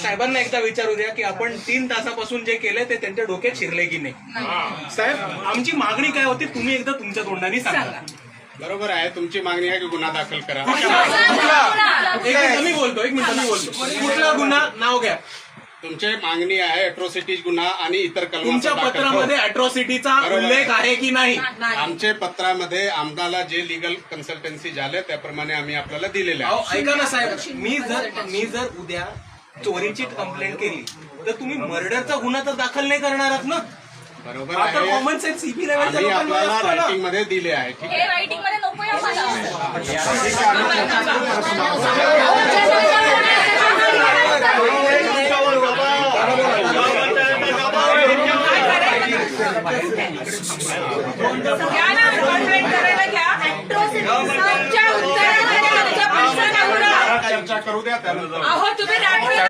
साहेबांना एकदा विचारू द्या की आपण 3 तासापासून जे केलंय ते त्यांच्या डोक्यात शिरले की नाही. साहेब, आमची मागणी काय होती तुम्ही एकदा तुमच्या तोंडाने सांगा. बरोबर आहे, तुमची मागणी आहे की गुन्हा दाखल करा. मी बोलतो, एक मिनिट मी बोलतो. कुठला गुन्हा नाव घ्या. तुमची मागणी आहे अॅट्रॉसिटीज गुन्हा आणि इतर कलम. तुमच्या पत्रामध्ये अॅट्रॉसिटीचा उल्लेख आहे की नाही? आमच्या पत्रामध्ये आम्हाला जे लिगल कन्सल्टन्सी झाले त्याप्रमाणे आम्ही आपल्याला दिलेले आहे. ऐका ना साहेब, मी जर उद्या चोरीची कंप्लेंट केली तर तुम्ही मर्डरचा गुन्हा तर दाखल नाही करणार आहात ना? बरोबर आता आहे, कॉमन सेन्स सीपी लेवलच्या आम्ही लोकांना आपल्याला असतं ना. रायटिंग मध्ये दिले आहे. ठीक आहे, रायटिंग मध्ये नको आम्हाला. चर्चा करू द्या त्यानंतर. अहो तुम्ही